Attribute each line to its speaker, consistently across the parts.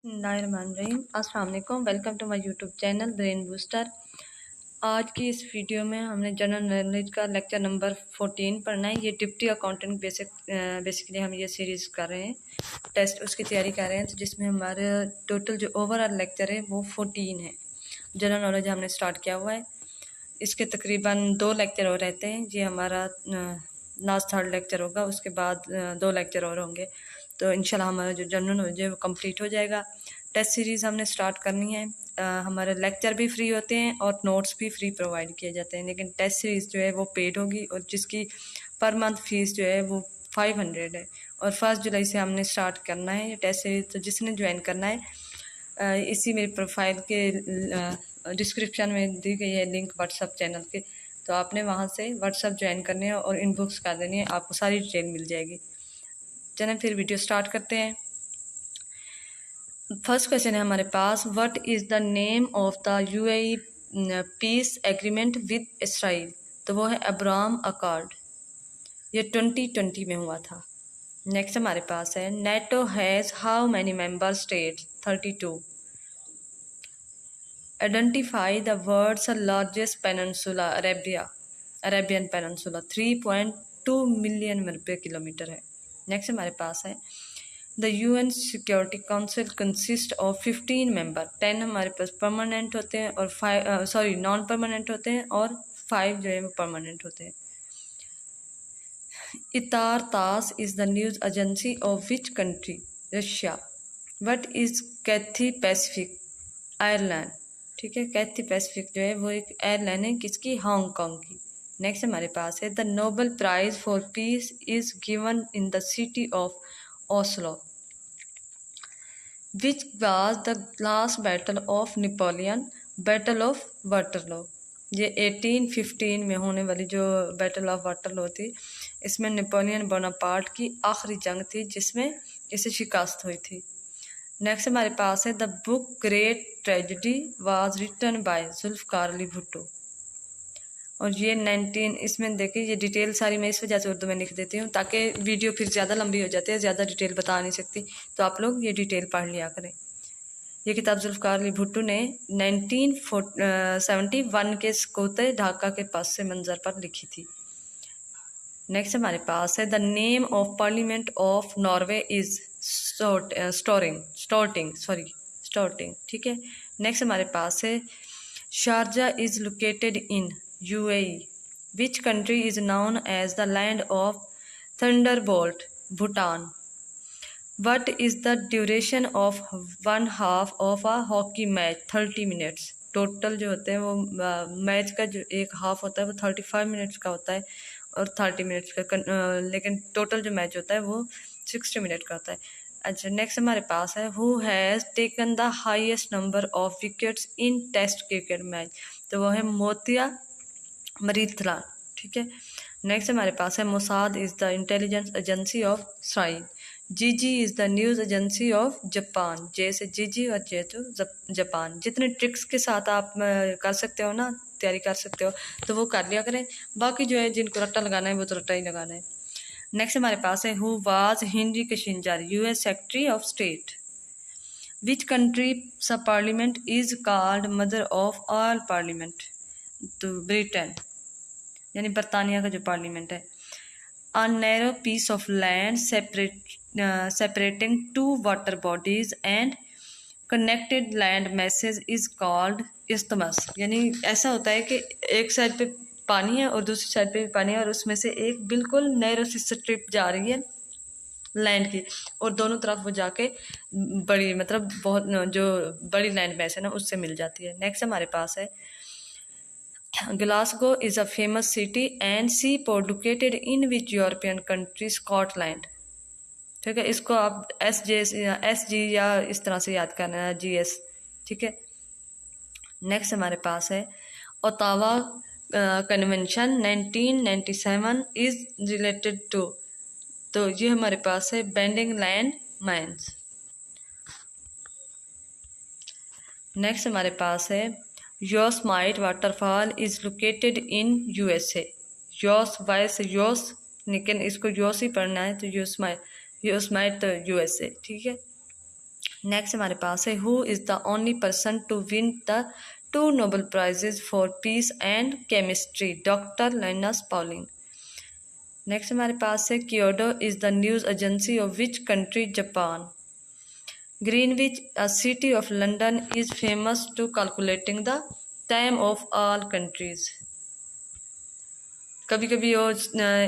Speaker 1: बिस्मिल्लाहिर्रहमानिर्रहीम। अस्सलाम वालेकुम। Welcome to my YouTube channel brain booster. आज की इस वीडियो में हमने जनरल नॉलेज का लेक्चर नंबर 14 पढ़ना है। ये डिप्टी अकाउंटेंट बेसिकली हम ये सीरीज़ कर रहे हैं, टेस्ट उसकी तैयारी कर रहे हैं। तो जिसमें हमारे टोटल जो ओवरऑल लेक्चर है वो 14 है। जनरल नॉलेज हमने स्टार्ट किया हुआ है, इसके तकरीबन 2 लेक्चर और रहते हैं। ये हमारा लास्ट 3rd लेक्चर होगा, उसके बाद 2 लेक्चर और होंगे। तो इंशाल्लाह हमारा जो जनरल नॉलेज है वो कंप्लीट हो जाएगा। टेस्ट सीरीज़ हमने स्टार्ट करनी है। हमारे लेक्चर भी फ्री होते हैं और नोट्स भी फ्री प्रोवाइड किए जाते हैं, लेकिन टेस्ट सीरीज़ जो है वो पेड होगी और जिसकी पर मंथ फीस जो है वो 500 है। और 1 जुलाई से हमने स्टार्ट करना है ये टेस्ट सीरीज़। तो जिसने ज्वाइन करना है, इसी मेरी प्रोफाइल के डिस्क्रिप्शन में दी गई है लिंक व्हाट्सअप चैनल के, तो आपने वहाँ से व्हाट्सअप ज्वाइन करने है और इनबॉक्स कर देनी है, आपको सारी डिटेल मिल जाएगी। चलें फिर वीडियो स्टार्ट करते हैं। फर्स्ट क्वेश्चन है हमारे पास, what is the name of the UAE peace agreement with Israel? तो वो है अब्राहम अकॉर्ड। ये 2020 में हुआ था। नेक्स्ट हमारे पास है, NATO has how many member states? 32। Identify the world's largest peninsula Arabian peninsula 3.2 million वर्ग किलोमीटर है। नेक्स्ट हमारे पास है, the UN security council consist of 15 member. 10 हमारे पास परमानेंट होते हैं और 5 नॉन परमानेंट होते हैं और 5 जो है वो परमानेंट होते हैं। ITAR TASS is the news agency of which country? Russia. What is Cathay Pacific? Ireland. ठीक है, कैथी पैसिफिक जो है वो एक एयरलाइन है, किसकी? हांगकांग की। नेक्स्ट हमारे पास है, the Nobel prize for peace is given in the city of Oslo. Which was the last battle of Napoleon? Battle of Waterloo. ये 1815 में होने वाली जो बैटल ऑफ वाटरलू थी, इसमें नेपोलियन बोनापार्ट की आखिरी जंग थी जिसमें इसे शिकस्त हुई थी। नेक्स्ट हमारे पास है, the book great tragedy was written by Zulfikar Ali Bhutto. और ये 19, इसमें देखिए ये डिटेल सारी मैं इस वजह से उर्दू में लिख देती हूँ ताकि वीडियो फिर ज़्यादा लंबी हो जाती है, ज़्यादा डिटेल बता नहीं सकती, तो आप लोग ये डिटेल पढ़ लिया करें। ये किताब जुल्फकार अली भुट्टो ने 1971 के कोते ढाका के पास से मंजर पर लिखी थी। नेक्स्ट हमारे पास है, the name of parliament of Norway is Storting. ठीक है। नेक्स्ट हमारे पास है, Sharjah is located in UAE. Which country is known as the land of thunderbolt? Bhutan. What is the duration of 1/2 of a hockey match? 30 minutes. Total जो होते हैं वो match का जो एक हाफ होता है वो 35 मिनट्स का होता है और 30 मिनट्स का, लेकिन टोटल जो मैच होता है वो 60 मिनट का होता है। अच्छा, नेक्स्ट हमारे पास है, who has taken the highest number of wickets in test cricket match? तो वो है मोतिया मरीथला। ठीक है। नेक्स्ट हमारे पास है, Mossad is the intelligence agency of Israel. Jiji is the news agency of Japan. J से जीजी और जे तो जापान। जितने ट्रिक्स के साथ आप कर सकते हो ना, तैयारी कर सकते हो, तो वो कर लिया करें। बाकी जो है जिनको रट्टा लगाना है वो तो रट्टा ही लगाना है। नेक्स्ट हमारे पास है, who was Henry Kissinger? US secretary of state. Which country सा parliament is called mother of all parliament? तो ब्रिटेन, यानी बरतानिया का जो पार्लियामेंट है। A narrow piece of land separating two water bodies and connected land masses is called isthmus। यानी ऐसा होता है कि एक साइड पे पानी है और दूसरी साइड पे भी पानी है और उसमें से एक बिल्कुल नैरो सी स्ट्रिप जा रही है लैंड की, और दोनों तरफ वो जाके बड़ी, मतलब बहुत जो बड़ी लैंड मैस है ना उससे मिल जाती है। नेक्स्ट हमारे पास है, Glasgow is a famous city and seaport located in which European country? Scotland। ठीक है, इसको आप SG या इस तरह से याद करना है, GS। ठीक है। नेक्स्ट हमारे पास है, Ottawa convention 1997 is related to? तो ये हमारे पास है बेंडिंग लैंड माइंस। नेक्स्ट हमारे पास है, Yosemite waterfall is located in USA. योस वाइस योस, लेकिन इसको योस ही पढ़ना है, तो योसमाइट तो यूएसए। ठीक है। नेक्स्ट हमारे पास है who is the only person to win the 2 Nobel prizes for peace and chemistry, doctor Linus Pauling. Next हमारे पास है Kyoto is the news agency of which country, Japan. Greenwich, a city of London, is famous to calculating the time of all countries। कभी कभी वो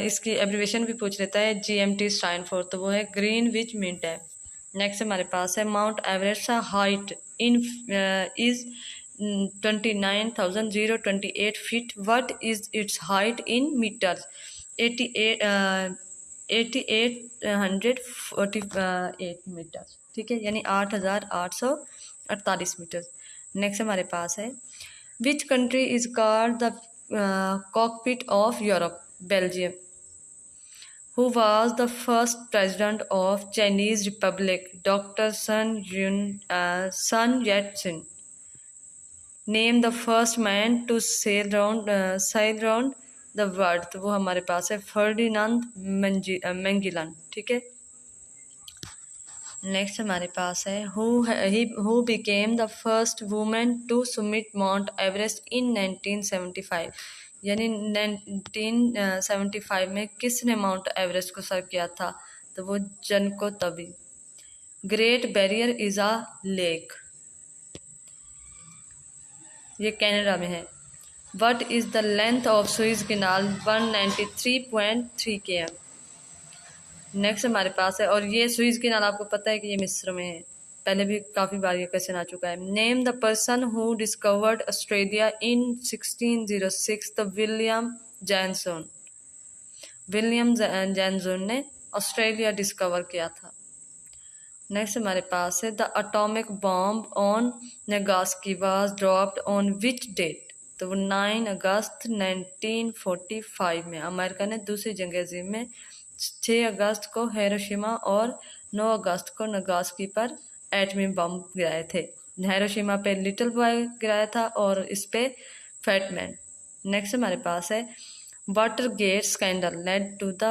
Speaker 1: इसकी abbreviation भी पूछ लेता है, GMT स्टैंड फॉर, तो वो है ग्रीनविच मीन टाइम। नेक्स्ट हमारे पास है माउंट एवरेस्ट का height in is 29,028 feet. What is its height in metres? 8848 metre, ठीक है, यानी 8,848 मीटर। नेक्स्ट हमारे पास है which country is called the cockpit of Europe, Belgium. Who was the first president of Chinese Republic? Dr. Sun Yat-sen. Name the first man to sail round the world, तो वो हमारे पास है Ferdinand Magellan, ठीक है। Next हमारे पास है who became the first woman to summit Mount Everest in 1975, यानी 1975 में किसने माउंट एवरेस्ट को सर किया था? तो वो जनको तभी। Great barrier is a lake, ये कनाडा में है। What is the length of Suez canal? 193.3 km। Next हमारे पास है, और ये सुएज कैनाल आपको पता है कि ये मिस्र में है, पहले भी काफ़ी बार ये क्वेश्चन आ चुका है। Name the person who discovered Australia in 1606, the William Janszoon. William Janszoon ने ऑस्ट्रेलिया डिस्कवर किया था। नेक्स्ट हमारे पास है the atomic bomb on Nagasaki was dropped on which date? तो वो 9 अगस्त 1945 में। अमेरिका ने दूसरी जंग अज़ीम में 6 अगस्त को हिरोशिमा और 9 अगस्त को नागासाकी पर एटमी बम गिराए थे। हिरोशिमा पे लिटिल बॉय गिराया था और इस पे फैट मैन। नेक्स्ट हमारे पास है Watergate scandal led to the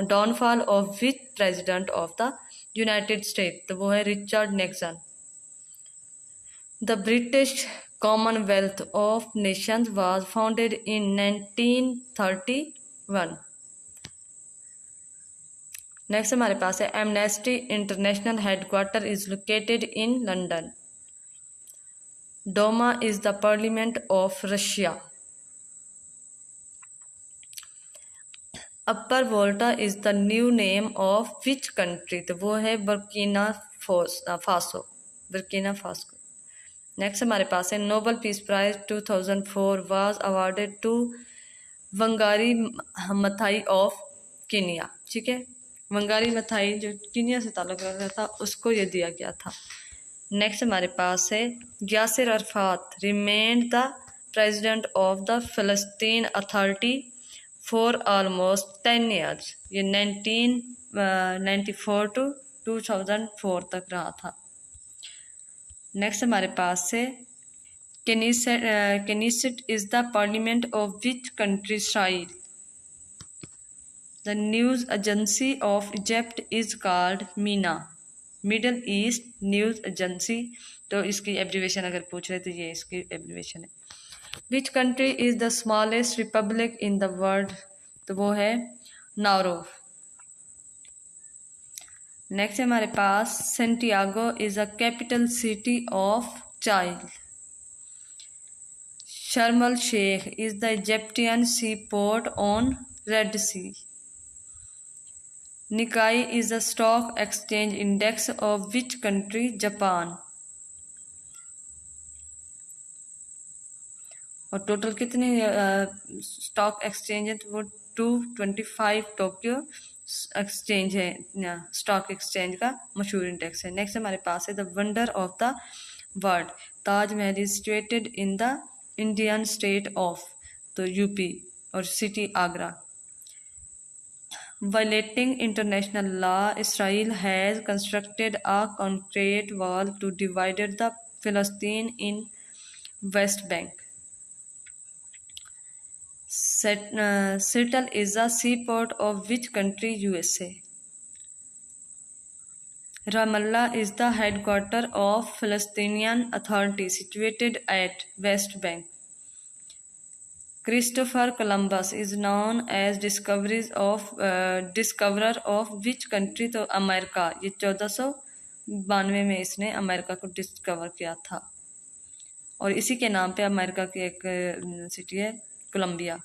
Speaker 1: downfall of which president of the United State? तो वो है Richard Nixon. The British Commonwealth of Nations was founded in 1931। Next हमारे पास है Amnesty International headquarter is located in London. Duma is the parliament of Russia. Upper Volta is the new name of which country? तो वो है Burkina Faso, Burkina Faso. Next हमारे पास है Nobel peace prize 2004 was awarded to Wangari Maathai of Kenya, ठीक है। Wangari Maathai जो Kenya से ताल्लुक रखता था उसको ये दिया गया था। नेक्स्ट हमारे पास है Yasser Arafat remained the president of the फ़लस्तीन अथॉरिटी फॉर ऑलमोस्ट 10 years। ये 1994 टू 2004 तक रहा था। नेक्स्ट हमारे पास है Knesset is the parliament of which country, Israel. The news agency of Egypt is called MENA, Middle East news agency. तो इसकी एब्रीवेशन अगर पूछ रहे तो ये इसकी एब्रीवेशन है। Which country is the smallest republic in the world? तो वो है नाउरू। नेक्स्ट हमारे पास Santiago is a capital city of child. Sharm Sheikh is the Egyptian sea port on Red Sea. Nikkei is the stock exchange index of which country, Japan. और total कितने stock exchange है? तो वो 225 Tokyo exchange है, stock exchange का मशहूर index है। Next हमारे पास है the wonder of the world, Taj Mahal is situated in the Indian state of, तो यूपी, और city Agra. Violating international law, Israel has constructed a concrete wall to divided the फिलिस्तीन in West Bank. Seattle is a seaport of which country, USA? Ramallah is the headquarters of Palestinian Authority situated at West Bank. Christopher Columbus is known as discoverer of which country? तो America, ये 1492 में इसने America को discover किया था और इसी के नाम पे अमेरिका की एक सिटी है Colombia.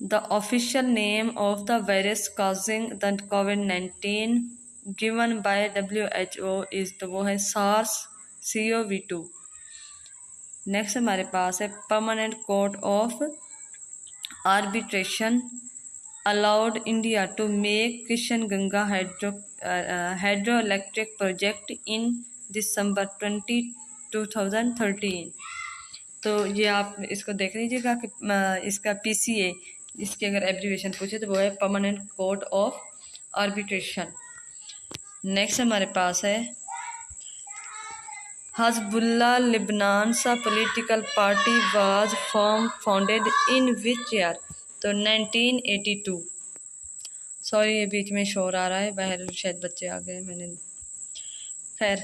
Speaker 1: The official name of the virus causing the COVID-19 given by WHO is तो वो है SARS-CoV-2। नेक्स्ट हमारे पास है permanent court of arbitration allowed India to make Kishan Ganga hydro electric project in December 2013। तो ये आप इसको देख लीजिएगा कि इसका PCA, इसके अगर एब्रीविएशन पूछे तो वो है permanent court of arbitration. Next हमारे पास है Hezbollah Lebanon's political party was founded in which year? तो 1982। सॉरी ये बीच में शोर आ रहा है, बाहर शायद बच्चे आ गए मैंने। खैर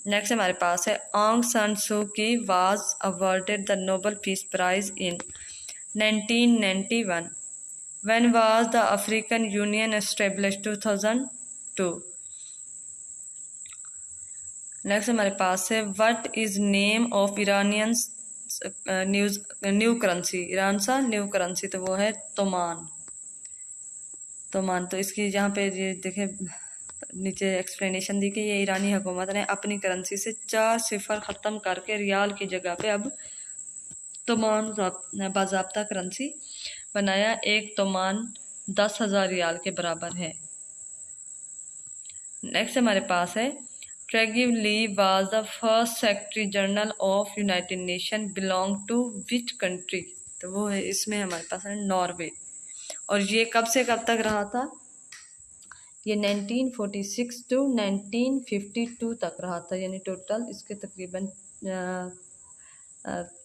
Speaker 1: नेक्स्ट हमारे पास है आंग San Suu Kyi was awarded the Nobel peace prize in 1991। When was the African Union established? 2002। Next हमारे पास है what is name of Iranian new currency? Iran सा न्यू करेंसी तो वो है तोमान। तो इसकी यहाँ पे ये देखे नीचे एक्सप्लेनेशन दी कि ये ईरानी हुकूमत ने अपनी करेंसी से 4 सिफर ख़त्म करके रियाल की जगह पे अब तोमान बाज़ाब्ता करेंसी बनाया। एक तोमान 10,000 रियाल के बराबर है। नेक्स्ट हमारे पास है Trygve Lie was the first Secretary General of United Nations belong to which country? तो वो है इसमें हमारे पास है नॉर्वे। और ये कब से कब तक रहा था? ये 1946 to 1952 तक रहा था, यानी टोटल इसके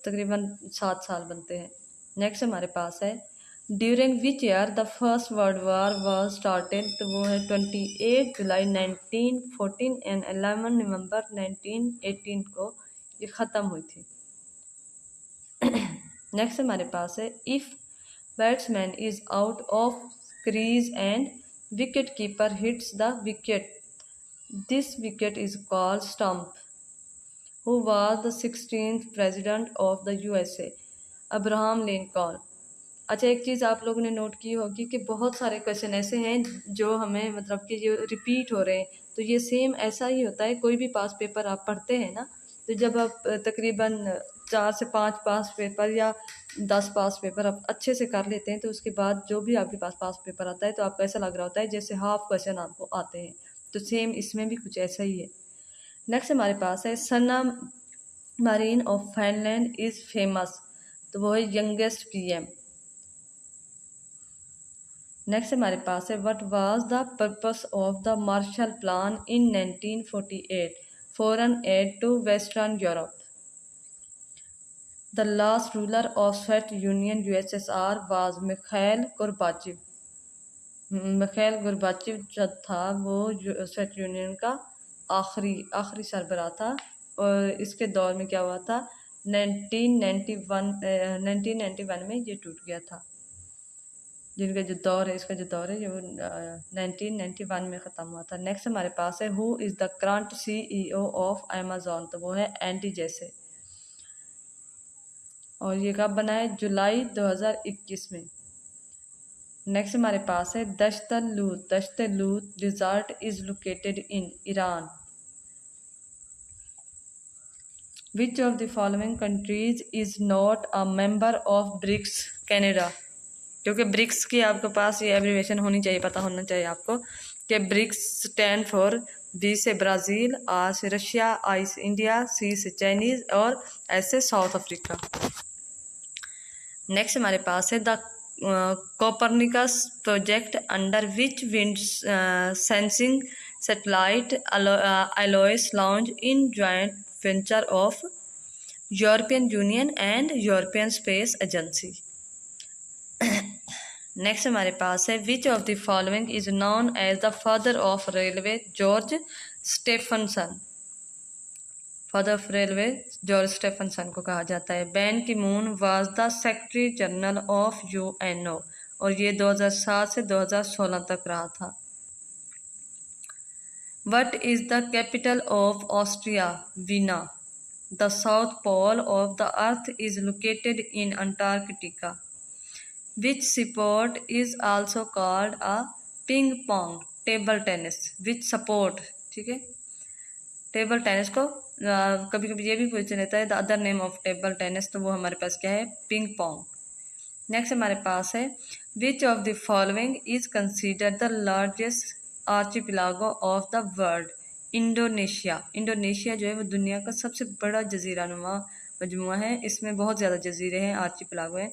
Speaker 1: तकरीबन 7 साल बनते हैं। नेक्स्ट हमारे पास है during which year the first world war was started? तो वो है 28 जुलाई 1914 एंड 11 नवंबर 1918 को ये ख़त्म हुई थी। नेक्स्ट हमारे पास है if batsman is out of crease and wicket keeper hits the wicket, this wicket is called stump. Who was the 16th president of the USA? Abraham Lincoln. अच्छा एक चीज़ आप लोगों ने नोट की होगी कि बहुत सारे क्वेश्चन ऐसे हैं जो हमें मतलब कि जो रिपीट हो रहे हैं, तो ये सेम ऐसा ही होता है। कोई भी पास पेपर आप पढ़ते हैं ना, तो जब आप तकरीबन 4 से 5 पास पेपर या 10 पास पेपर आप अच्छे से कर लेते हैं, तो उसके बाद जो भी आपके पास पास पेपर आता है तो आपको ऐसा लग रहा होता है जैसे हाफ क्वेश्चन आपको आते हैं। तो सेम इसमें भी कुछ ऐसा ही है। नेक्स्ट हमारे पास है Sanna Marin of Finland is famous, तो वो है यंगेस्ट PM। नेक्स्ट हमारे पास है what was the purpose of the Marshall plan in 1948? Foreign aid to western Europe. The last ruler of Soviet Union USSR was Mikhail Gorbachev. Mikhail Gorbachev जो था वो Soviet union का आखिरी सरबराह था और इसके दौर में क्या हुआ था? 1991 में ये टूट गया था। जिनका जो दौर है, इसका जो दौर है जो 1991 में ख़त्म हुआ था। नेक्स्ट हमारे पास है who is the current CEO of Amazon? तो वो है एंडी जेसे। और ये कब बना है? जुलाई 2021 में। नेक्स्ट हमारे पास है Dasht Lut desert is located in Iran. Which of the following countries is not a member of BRICS? Canada. क्योंकि ब्रिक्स की आपके पास ये एब्रीविएशन होनी चाहिए, पता होना चाहिए आपको कि ब्रिक्स स्टैंड फॉर B से ब्राज़ील, R से रशिया, I से इंडिया, C से चाइनीज़ और S से साउथ अफ्रीका। नेक्स्ट हमारे पास है the Copernicus project under which wind sensing satellite Aeolus launch in joint venture of European Union and European Space Agency. Next हमारे पास है which of the following is known as the father of railway George Stephenson. Father of railway George स्टेफनसन को कहा जाता है। Ban की moon was the secretary general of UNO और ये 2007 से 2016 तक रहा था। What is the capital of Austria? Vienna. The south pole of the earth is located in Antarctica. Which sport is also called a ping pong? Table tennis. Which sport? ठीक है, table tennis को कभी कभी ये भी पूछ लेता है the other name of table tennis, तो वो हमारे पास क्या है, पिंग पोंग। नेक्स्ट हमारे पास है which of the following is considered the largest archipelago of the world? Indonesia. Indonesia जो है वो दुनिया का सबसे बड़ा जजीरानुमा मजमुआ है। इसमें बहुत ज़्यादा जजीरे हैं, आर्चिपिलागो हैं,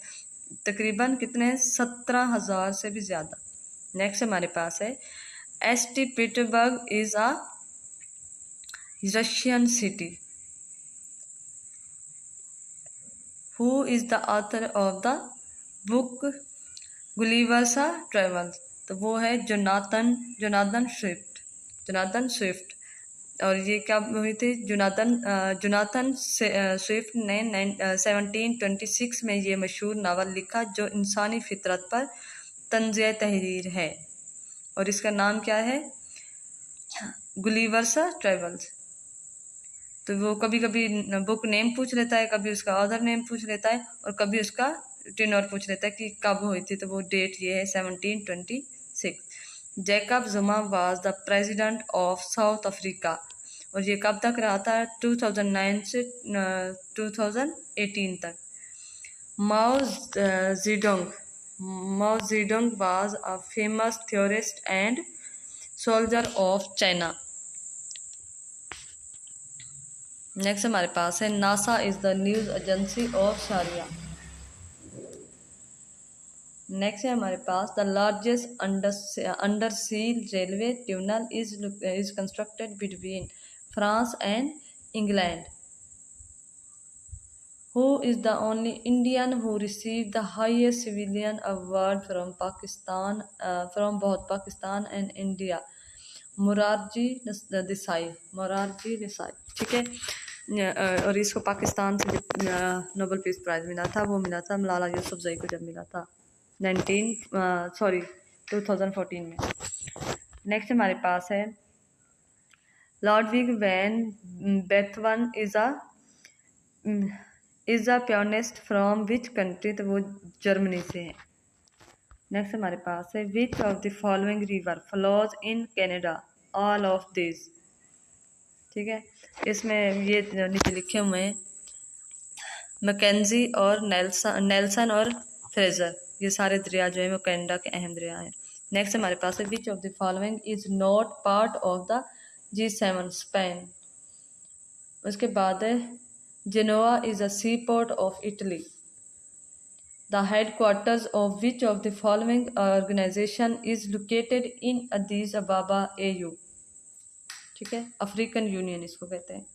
Speaker 1: तकरीबन कितने हैं, 17,000 से भी ज़्यादा। नेक्स्ट हमारे पास है ST Petersburg is a Russian city. Who is the author of the book Gulliver's travels? तो वो है जोनाथन स्विफ्ट। और ये क्या हुई थी, जोनाथन स्विफ्ट ने 1726 में ये मशहूर नावल लिखा जो इंसानी फितरत पर तंज़िया तहरीर है और इसका नाम क्या है, गुलिवर्स ट्रेवल्स। तो वो कभी कभी बुक नेम पूछ लेता है, कभी उसका ऑथर नेम पूछ लेता है और कभी उसका टेन्योर पूछ लेता है कि कब हुई थी, तो वो डेट ये है 1726। जैकब जुमा was the president of south Africa और ये कब तक रहा था, 2009 से 2018 तक। Mao Zedong was a famous theorist and soldier of China. Next हमारे पास है NASA is the news agency of Syria. Next है हमारे पास the largest under sea railway tunnel is constructed between France and England. Who is the only Indian who receive the highest civilian award from both Pakistan and India? Morarji Desai. ठीक है, और इसको पाकिस्तान से Nobel peace prize मिला था, वो मिला था मलाला यूसुफजई को जब मिला था 2014 में। नेक्स्ट हमारे पास है Ludwig van Beethoven is a pianist from which country? तो वो जर्मनी से है। नेक्स्ट हमारे पास है which of the following river flows in Canada? All of this. ठीक है, इसमें ये नीचे लिखे हुए हैं मैकेंजी और नेल्सन और फ्रेजर, ये सारे दरिया जो है वो कनाडा के अहम दरिया हैं। नेक्स्ट हमारे पास है which of the following is not part of the G7? Spain. उसके बाद है Genoa is a sea port of Italy. The headquarters of which of the following organisation is located in Addis Ababa AU? ठीक है, African union इसको कहते हैं।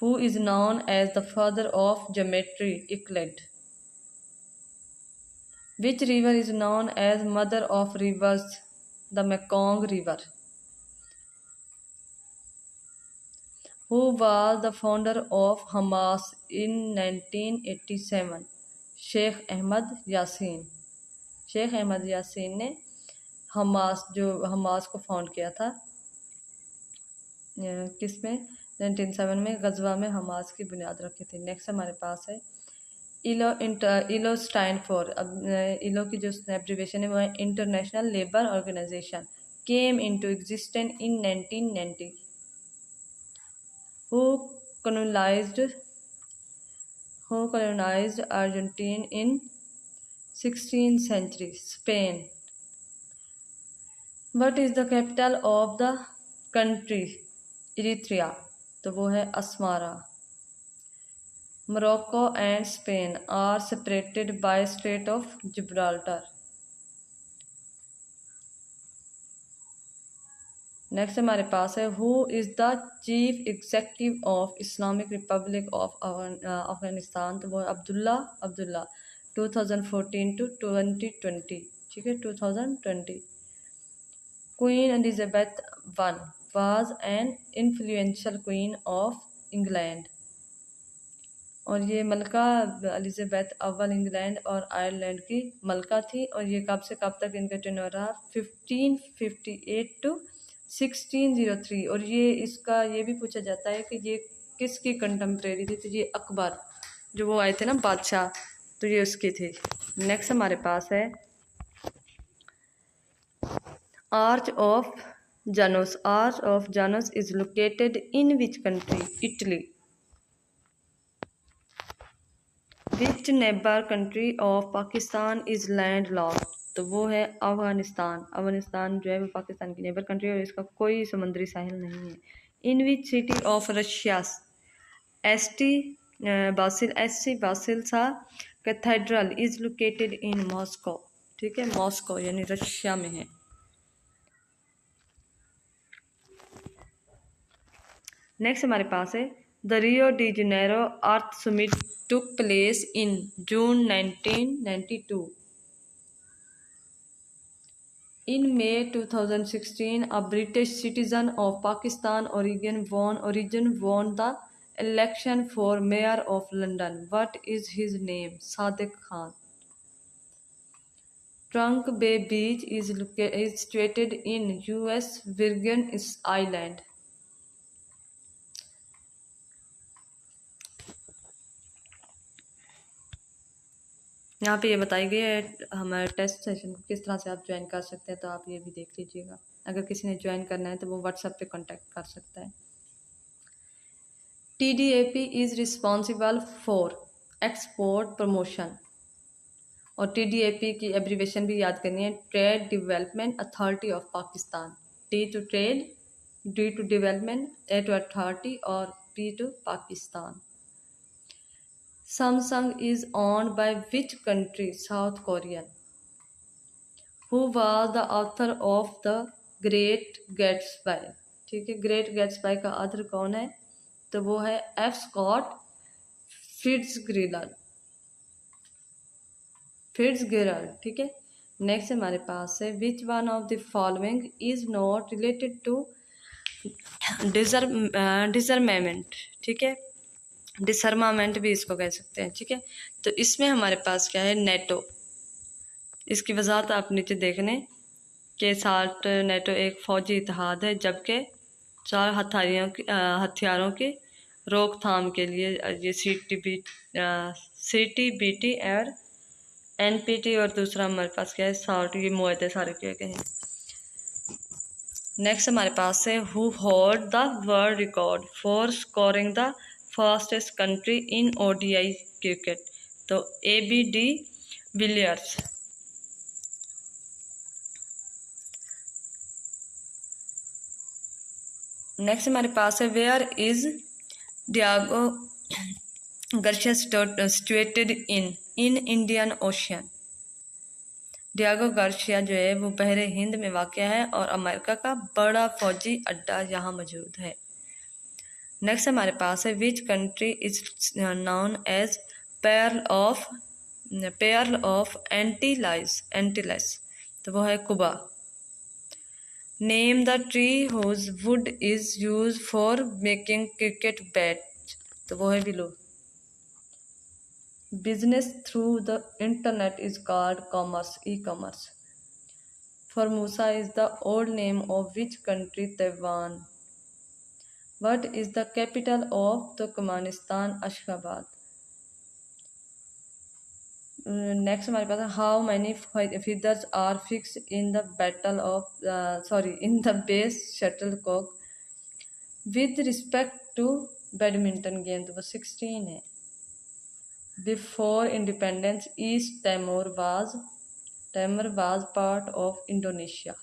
Speaker 1: Who is known as the father of geometry? Euclid. Which river is known as mother of rivers? The Mekong River. Who was the founder of Hamas in 1987? Sheikh Ahmad Yasin ने Hamas को found किया था, किसमें, 1907 में गजवा में हमास की बुनियाद रखी थी। नेक्स्ट हमारे पास है इलो स्टैंड फॉर, अब इलो की जो एब्रीविएशन है वो है International Labour Organisation, came into existence in 1990। Who colonized Argentina in 16th century? Spain. What is the capital of the country? Eritrea, तो वो है Asmara. Morocco and Spain are separated by Strait of Gibraltar. Next हमारे पास है who is the chief executive of Islamic Republic of Afghanistan? तो वो है Abdullah. 2014 to 2020, ठीक है 2020। Queen Elizabeth one was an influential queen of England, और ये मलका एलिजाबेथ अव्वल इंग्लैंड और आयरलैंड की मलका थी, और ये कब से कब तक इनका टेन्योर रहा, 1558 to 1603। और ये इसका ये भी पूछा जाता है कि ये किसकी कंटेम्प्रेरी थी, तो ये अकबर जो वो आए थे ना बादशाह, तो ये उसकी थी। नेक्स्ट हमारे पास है Arch of Janus. Arch of Janus is located in which country, Italy. Which neighbour country of Pakistan is land locked, तो वो है अफगानिस्तान। अफगानिस्तान जो है वो पाकिस्तान की नेबर कंट्री है और इसका कोई समुद्री साहिल नहीं है। In which city of Russia ST Basil सा cathedral is located in Moscow, ठीक है मॉस्को यानी रशिया में है। नेक्स्ट हमारे पास है the Rio de Janeiro earth summit took place in June 1992। In May 2016, a British citizen of Pakistan origin won the election for Mayor of London. What is his name? Sadiq Khan. Trunk Bay Beach is situated in US Virgin Islands. यहाँ पे ये बताई गई है हमारे test session को किस तरह से आप ज्वाइन कर सकते हैं, तो आप ये भी देख लीजिएगा। अगर किसी ने ज्वाइन करना है तो वो व्हाट्सएप पे कांटेक्ट कर सकता है। TDAP is responsible for export promotion, और TDAP की एब्रीवेशन भी याद करनी है, trade development authority of Pakistan. T to trade, D to development, A to authority और P to Pakistan. Samsung is owned by which country? South Korean. Who was the author of the Great Gatsby? ठीक है, great गैट्सबाई का author कौन है, तो वो है F. Scott Fitzgerald, ठीक है। नेक्स्ट हमारे पास है which one of the following is not related to disarmament, ठीक है डिसर्मामेंट भी इसको कह सकते हैं, ठीक है। तो इसमें हमारे पास क्या है, नेटो। इसकी वजाहत आप नीचे देखने के साथ, नेटो एक फौजी इतिहाद है, जबकि 4 हथियारों की रोकथाम के लिए ये CTBT और NPT, और दूसरा हमारे पास क्या है SALT, ये मुआहदे सारे किए गए हैं। नेक्स्ट हमारे पास है who hold the world record for scoring the fastest country in ODI cricket, तो ABD विलियर्स। नेक्स्ट हमारे पास है where is Diego Garcia situated in Indian Ocean. Diego Garcia जो है वो बहरे हिंद में वाक़या है और अमेरिका का बड़ा फौजी अड्डा यहाँ मौजूद है। नेक्स्ट हमारे पास है which country is known as pearl of Antilles, तो वो है Cuba. Name the tree whose wood is use for making cricket bat, तो वो है willow. Business through the internet is called commerce, e-commerce. Formosa is the old name of which country, Taiwan. What is the capital of Turkmenistan? Ashgabat. Next हमारे पास how many feathers are fixed in the in the base shuttlecock with respect to badminton game, तो वो 16 है। Before independence, East Timor was part of Indonesia.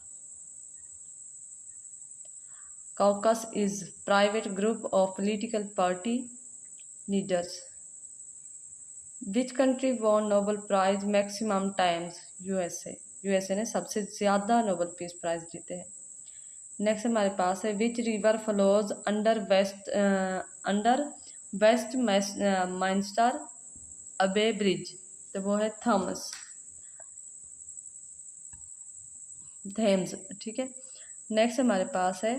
Speaker 1: Caucus is private group of political party leaders. Which country won Nobel Prize maximum times? USA ने सबसे ज़्यादा Nobel peace prize जीते हैं। Next हमारे पास है which river flows under Westminster Abbey bridge, तो वो है थॉमस थेम्स, ठीक है। नेक्स्ट हमारे पास है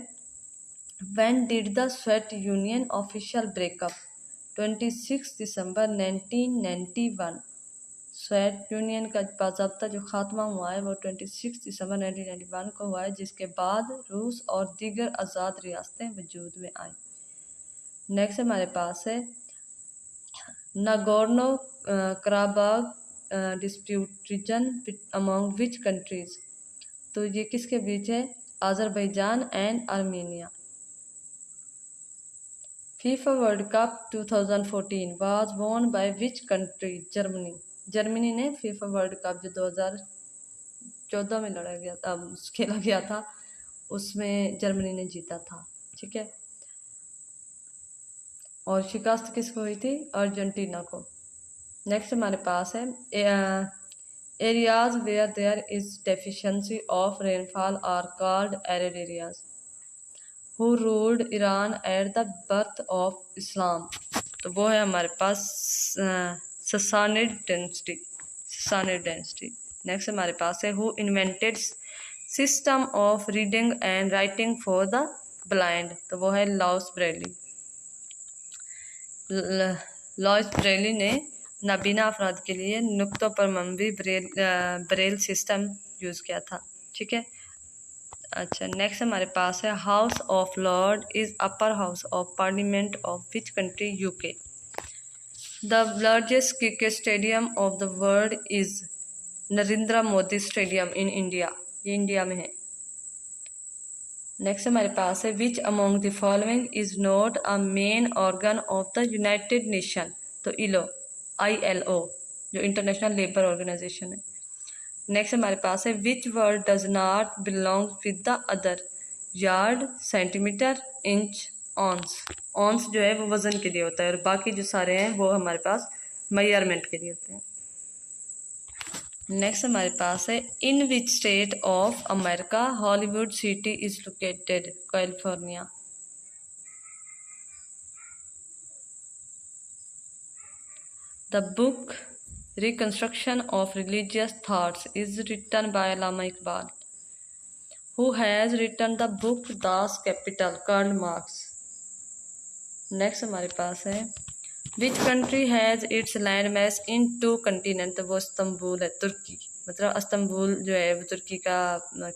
Speaker 1: When did the Soviet Union official breakup? 26 December 1991। Soviet union का बाज़ाब्ता जो खात्मा हुआ है वो 26 दिसंबर 1991 को हुआ है, जिसके बाद रूस और दीगर आज़ाद रियासतें वजूद में आई। नेक्स्ट हमारे पास है Nagorno Karabakh dispute region among which countries. तो ये किसके बीच है? Azerbaijan and Armenia. FIFA World Cup 2014 was won by which country? Germany. Germany ने फीफा वर्ल्ड कप जो 2014 में लड़ा गया था, खेला गया था, उसमें जर्मनी ने जीता था, ठीक है। और शिकस्त किसको हुई थी? अर्जेंटीना को। नेक्स्ट हमारे पास है areas where there is deficiency of rainfall are called arid areas. Who ruled Iran at the birth of Islam? तो वो है हमारे पास ससानिड डेंसिटी। नेक्स्ट हमारे पास है Who invented system of reading and writing for the blind? तो वो है लॉइस ब्रेली ने नाबीना अफराद के लिए नुक्तों पर मबनी ब्रेल सिस्टम यूज़ किया था, ठीक है। अच्छा, नेक्स्ट हमारे पास है house of Lord is upper house of parliament of which country? UK. The largest cricket stadium of the world is Narendra Modi stadium in India. ये इंडिया में है। नेक्स्ट हमारे पास है which among the following is not a main organ of the United nation? तो ILO जो international Labour organisation है। Next हमारे पास है which word does not belong with the other? Yard, centimetre, inch, ounce. Ounce जो है वो वजन के लिए होता है और बाकी जो सारे हैं वो हमारे पास मेजरमेंट के लिए होते हैं। नेक्स्ट हमारे पास है in which state of America Hollywood city is located? California. The book Reconstruction of Religious Thoughts is written by Allama Iqbal. Who has written the book Das Kapital? Karl Marx. Next हमारे पास है Which country has its landmass in 2 continents? वो Istanbul है, तुर्की। मतलब Istanbul जो है वो तुर्की का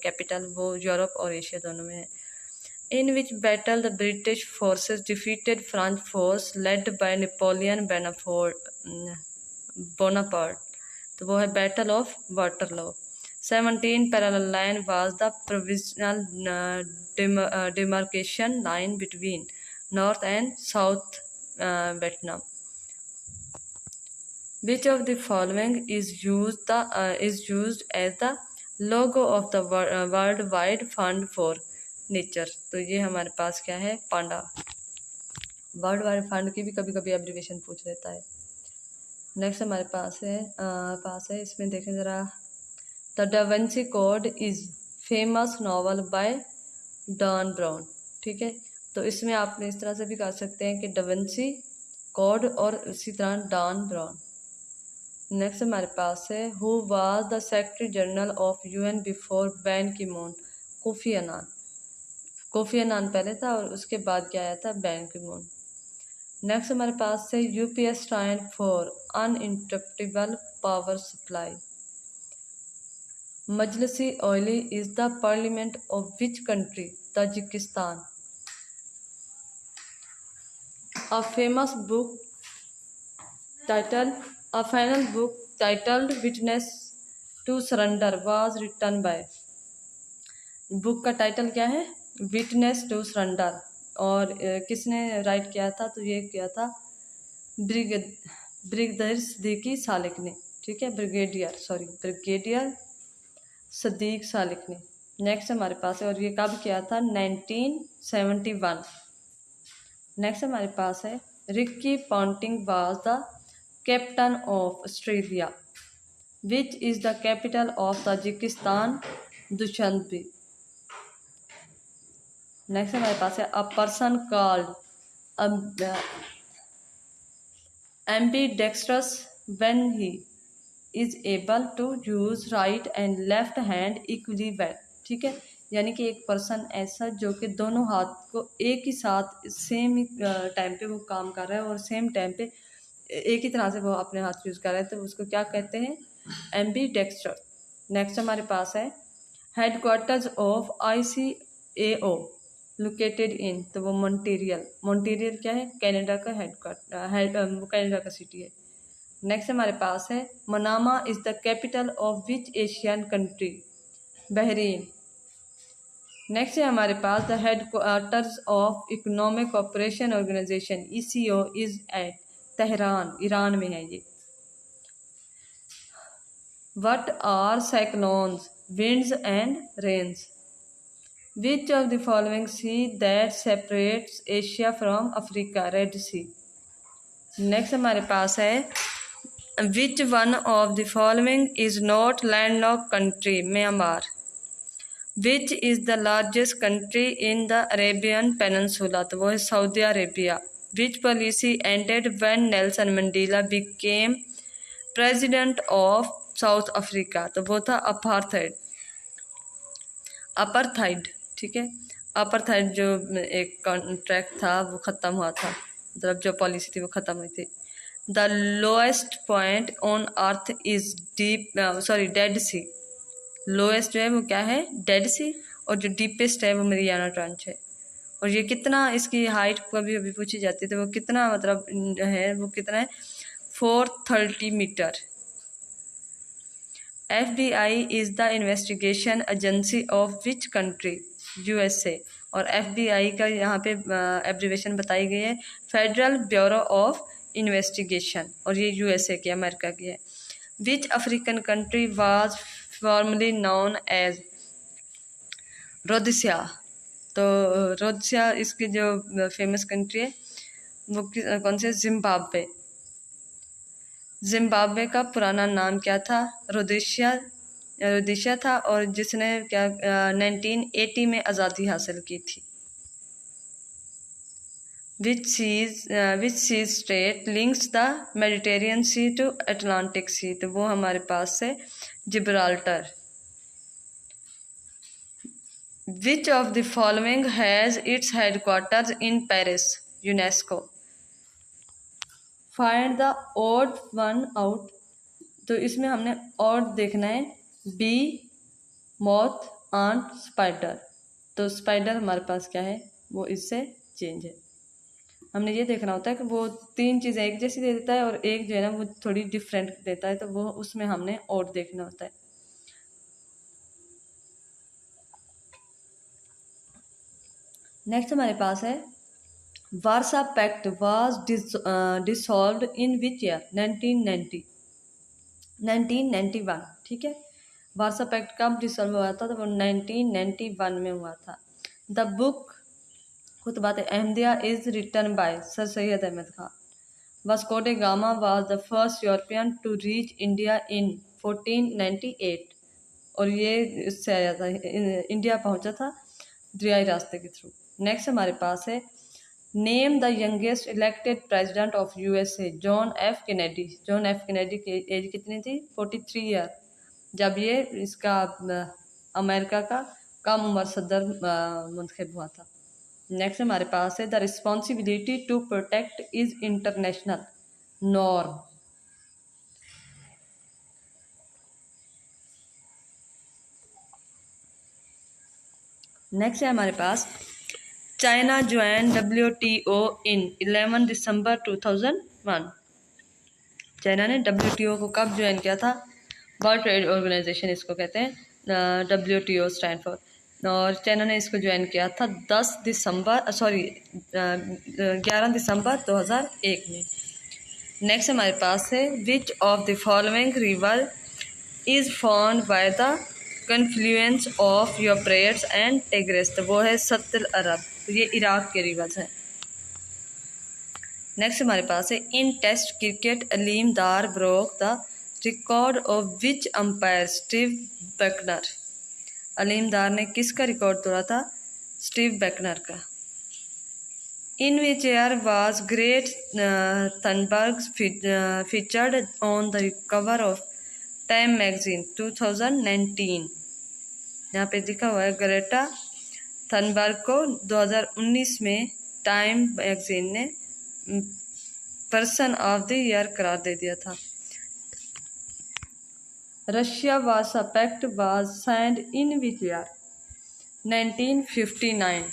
Speaker 1: कैपिटल, वो यूरोप और एशिया दोनों में है। In which battle the British forces defeated French force led by Napoleon Bonaparte? तो वो है battle of Waterloo. 17 parallel line was the provisional demarcation line between North and South Vietnam. Which of the following is used as the logo of the World Wide Fund for Nature? तो ये हमारे पास क्या है? पांडा। World Wide fund की भी कभी कभी abbreviation पूछ लेता है। नेक्स्ट हमारे पास है इसमें देखें ज़रा the Da Vinci Code is famous novel by Dan Brown, ठीक है। तो इसमें आपने इस तरह से भी कह सकते हैं कि डा विंची कोड और उसी तरह डॉन ब्राउन। नेक्स्ट हमारे पास है who was the secretary general of UN before ban की मून? कोफी अनान। कोफी अनान पहले था और उसके बाद क्या आया था? बैन की मून। नेक्स्ट हमारे पास है UPS stand for uninterruptible power supply. Majlisi Oli is the parliament of which country? Tajikistan. A final book titled Witness to Surrender was written by? Book का टाइटल क्या है? Witness to surrender. और किसने right किया था? तो ये किया था ब्रिगेडियर सदीकी सालिक ने, ठीक है। ब्रिगेडियर सदीक सालिक ने। नेक्स्ट हमारे पास है और ये कब किया था? 1971। नेक्स्ट हमारे पास है Ricky Ponting was the captain of Australia. Which is the capital of Tajikistan? Dushanbe. Next हमारे पास है a person called ambidextrous when he is able to use right and left hand equally well, ठीक है। यानी कि एक person ऐसा जो कि दोनों हाथ को एक ही साथ सेम ही टाइम पे वो काम कर रहा है और सेम टाइम पे एक ही तरह से वो अपने हाथ यूज़ कर रहे हैं, तो उसको क्या कहते हैं, एम्बीडेक्स्टर। नेक्स्ट हमारे पास है headquarters of ICAO located in, तो वो मॉन्ट्रियल क्या है, कनाडा का हेडक्वार्टर, कनाडा का सिटी है। नेक्स्ट हमारे पास है Manama is the capital of which Asian country, Bahrain. Next है हमारे पास the headquarters of economic cooperation organization ECO is at Tehran, Iran में है ये। What are cyclones, winds and rains? Which of the following sea that separates Asia from Africa, Red C. Next हमारे पास है which one of the following is not landlocked country, Myanmar. Which is the largest country in the Arabian peninsula, तो वो है Saudi Arabia. Which policy ended when Nelson Mandela became president of south Africa, तो वो था apartheid, ठीक है। Apartheid जो एक कॉन्ट्रैक्ट था वो ख़त्म हुआ था, मतलब जो पॉलिसी थी वो ख़त्म हुई थी। The lowest point on earth is Dead Sea. Lowest जो है वो क्या है, डेड सी, और जो डीपेस्ट है वो मरियाना ट्रांच है। और ये कितना, इसकी हाइट कभी कभी पूछी जाती है, तो वो कितना मतलब है, वो कितना है, 430 metre. FBI is the investigation agency of which country, USA। और FBI का यहाँ पे एब्रीवेशन बताई गई है, फेडरल ब्यूरो ऑफ इन्वेस्टिगेशन, और ये USA की, अमेरिका की है। Which African country was formerly known as Rhodesia, तो रोदेशिया इसकी जो फेमस कंट्री है वो कौन से, जिम्बाब्वे। जिम्बाब्वे का पुराना नाम क्या था, रोदेशिया था, और जिसने क्या 1980 में आज़ादी हासिल की थी। Which sea state links the Mediterranean sea to Atlantic sea, तो वो हमारे पास है Gibraltar. Which of the following has its headquarters in Paris, UNESCO? Find the odd one out, तो इसमें हमने odd देखना है, बी, moth, ant, spider। तो स्पाइडर हमारे पास क्या है, वो इससे चेंज है। हमने ये देखना होता है कि वो तीन चीज़ें एक जैसी दे देता है और एक जो है ना वो थोड़ी डिफरेंट देता है, तो वो उसमें हमने odd देखना होता है। नेक्स्ट हमारे पास है Warsaw Pact was dissolved in which year, 1991, ठीक है। वार्सा पैक्ट कब डिसॉल्व हुआ था, तो वो 1991 में हुआ था। The book Khutbat Ahmadiya is written by sir Syed Ahmad Khan. Vasco da Gama was the first European to reach India in 1498, और ये इससे आया था, इंडिया पहुंचा था दरियाई रास्ते के थ्रू। नेक्स्ट हमारे पास है name the youngest elected president of USA, John F Kennedy. John F Kennedy की एज कितनी थी, 43 ईयर, जब ये इसका अमेरिका का कम उम्र सदर मुंतखब हुआ था। नेक्स्ट हमारे पास है the responsibility to protect is international norm. Next है हमारे पास China join WTO in 11 December 2001। China ने WTO को कब ज्वाइन किया था, वर्ल्ड ट्रेड ऑर्गेनाइजेशन इसको कहते हैं, WTO स्टैंड फॉर। और चाइना ने इसको ज्वाइन किया था 11 दिसंबर 2001 में। नेक्स्ट हमारे पास है which of the following river is found by the confluence of Euphrates and tigris, तो वो है सत्ल अरब, तो ये इराक के रिवर्स हैं। नेक्स्ट हमारे पास है इन test cricket Aleem Dar broke the record of which umpire, Steve Bucknor. Aleem Dar ने किसका रिकॉर्ड तोड़ा था, स्टीव बेकनर का। In which year was Greta Thunberg featured on the cover of Time magazine 2019। यहाँ पे लिखा हुआ है ग्रेटा थनबर्ग को 2019 में टाइम मैगजीन ने पर्सन ऑफ द ईयर करार दे दिया था। Russia Warsaw Pact was signed in which year? 1959,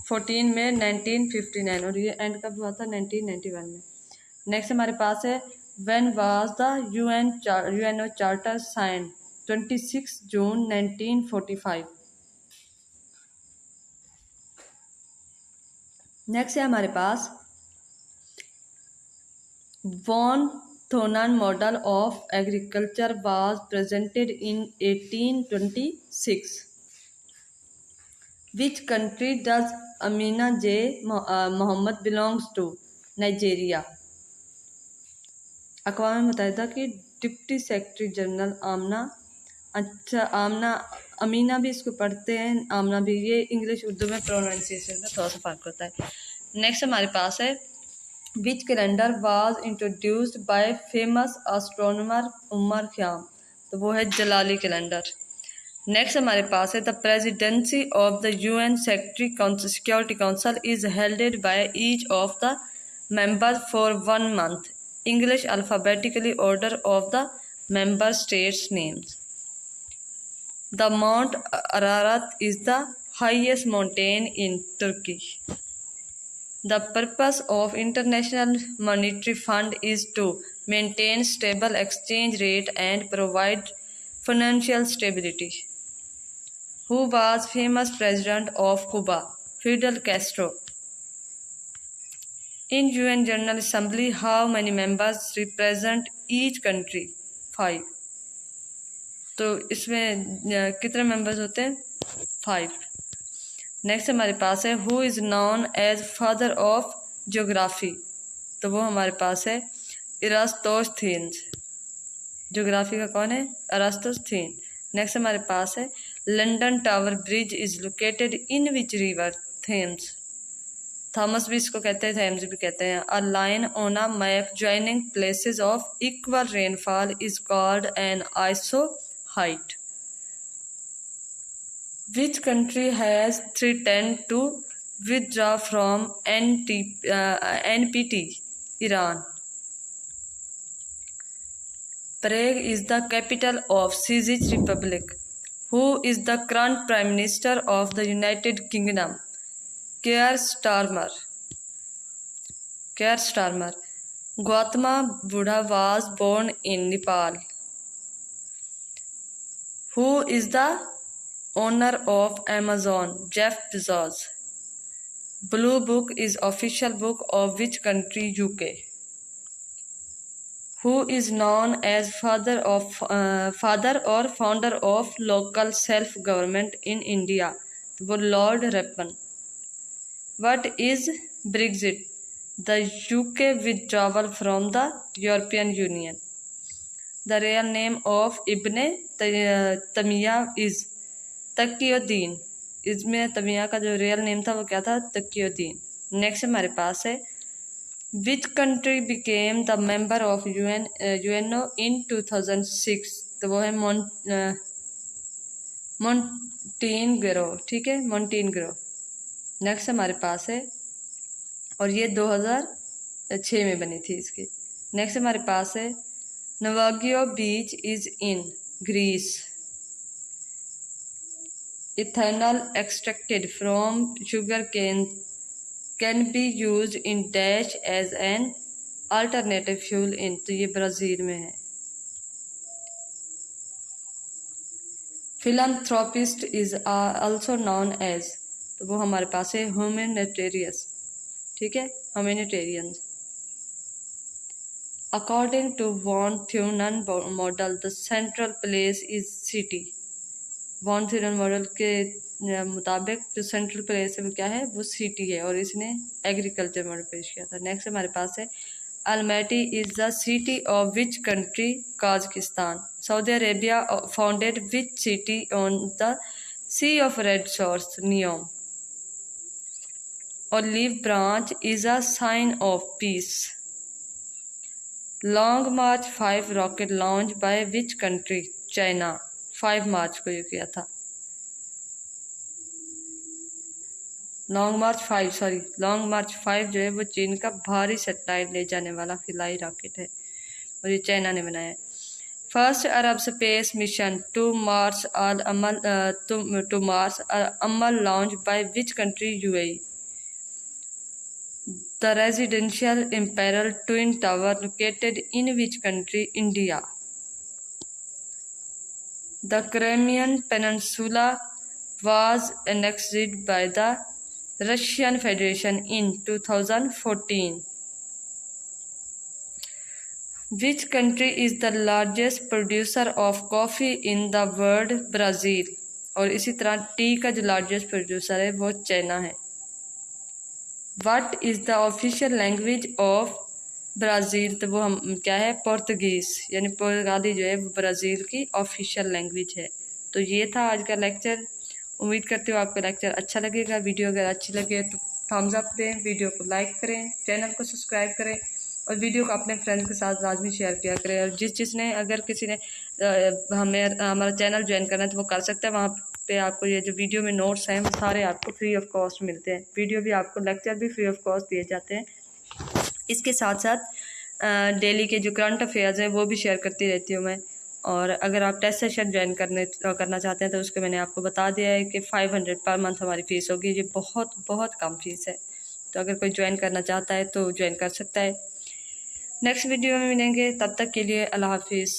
Speaker 1: 14 में 1959, और ये एंड कब हुआ था? 1991 में। नेक्स्ट हमारे पास है when was the UNO charter signed? 26 June 1945। Next है हमारे पास Von Thunen model of agriculture was presented in 1826। Which country does Amina J Mohammed belongs to? Nigeria. अक़वाम मुत्तहिदा की डिप्टी सेक्रेटरी जनरल आमना, अच्छा अमीना भी इसको पढ़ते हैं, आमना भी, ये इंग्लिश उर्दू में प्रोनाउंसिएशन का थोड़ा सा फर्क होता है। नेक्स्ट हमारे पास है which calendar was introduced by famous astronomer Omar Khayyam? तो वो है जलाली कैलेंडर। नेक्स्ट हमारे पास है the presidency of the UN security Council is helded by each of the member for 1 month. English alphabetically order of the member states names. The Mount Ararat is the highest mountain in Turkey. The purpose of International Monetary Fund is to maintain stable exchange rate and provide financial stability. Who was famous president of Cuba? Fidel Castro. In UN General Assembly, how many members represent each country? 5. तो इसमें कितने members होते हैं? 5. Next हमारे पास है who is known as father of geography? तो वो हमारे पास है इरास्तोस्थेन्स। ज्योग्राफी का कौन है? इरास्तोस्थेन। नेक्स्ट हमारे पास है London tower bridge is located in which river? Thames. Thomas भी इसको कहते हैं, थेम्स भी कहते हैं। A line on a map joining places of equal rainfall is called an iso height. Which country has threatened to withdraw from NPT? Iran. Prague is the capital of Czech Republic. Who is the current Prime Minister of the United Kingdom? Keir Starmer. Keir Starmer. Gautama Buddha was born in Nepal. Who is the owner of Amazon? Jeff Bezos. Blue Book is official book of which country? UK. Who is known as father or founder of local self-government in India? वो Lord Ripon. What is Brexit? The UK withdrawal from the European Union. The real name of Ibn Taymiyyah is तकियुद्दीन। इसमें तमिया का जो real name था वो क्या था? तकियुद्दीन। Next हमारे पास है which country became the member of UNO in 2006? तो वो है मोंटेनेग्रो। ठीक है, मोंटेनेग्रो। नेक्स्ट हमारे पास है, और ये 2006 में बनी थी इसकी। नेक्स्ट हमारे पास है Navagio beach is in Greece. Ethanol extracted from sugar cane can be used in dash as an alternative fuel in, तो ये ब्राज़ील में है। Philanthropist is also known as, तो वो हमारे पास है humanitarians। ठीक है, humanitarians। According to von Thunen model, the central place is city। Von Thunen model के मुताबिक जो सेंट्रल प्लेस है वो क्या है? वो सिटी है, और इसने एग्रीकल्चर मॉडल पेश किया था। नेक्स्ट हमारे पास है Almaty is the city of which country? Kazakhstan. Saudi Arabia founded which city on the sea of red shores? Neom. Olive branch is a sign of peace. Long March 5 rocket launch by which country? China. 5 March को ये किया था। Long March 5 जो है वो चीन का भारी सैटेलाइट ले जाने वाला फिलाई रॉकेट है और ये चाइना ने बनाया है। First Arab space mission to Mars Amal launch by which country? UAE. The residential Imperial Twin Tower located in which country? India. The Crimean Peninsula was annexed by the Russian Federation in 2014. Which country is the largest producer of coffee in the world? Brazil. और इसी तरह T का जो largest producer है वो China है। What is the official language of Brazil? तो वो हम क्या है, पोर्तुगीज़, यानी पुर्तगाली जो है वो ब्राज़ील की ऑफिशियल लैंग्वेज है। तो ये था आज का लेक्चर। उम्मीद करती हूँ आपका लेक्चर अच्छा लगेगा। वीडियो अगर अच्छी लगे तो थम्स अप दें, वीडियो को लाइक करें, चैनल को सब्सक्राइब करें और वीडियो को अपने फ्रेंड्स के साथ लाजमी शेयर किया करें। और जिसने अगर किसी ने हमारा चैनल ज्वाइन करना है तो वो कर सकता है। वहाँ पे आपको ये जो वीडियो में नोट्स हैं वो सारे आपको फ्री ऑफ कॉस्ट मिलते हैं। वीडियो भी आपको, लेक्चर भी फ्री ऑफ कॉस्ट दिए जाते हैं। इसके साथ साथ डेली के जो करंट अफेयर्स हैं वो भी शेयर करती रहती हूँ मैं। और अगर आप टेस्ट सेशन ज्वाइन करना चाहते हैं तो उसको मैंने आपको बता दिया है कि 500 पर मंथ हमारी फ़ीस होगी। ये बहुत बहुत कम फीस है, तो अगर कोई ज्वाइन करना चाहता है तो ज्वाइन कर सकता है। नेक्स्ट वीडियो में मिलेंगे, तब तक के लिए अल्लाह हाफिज़।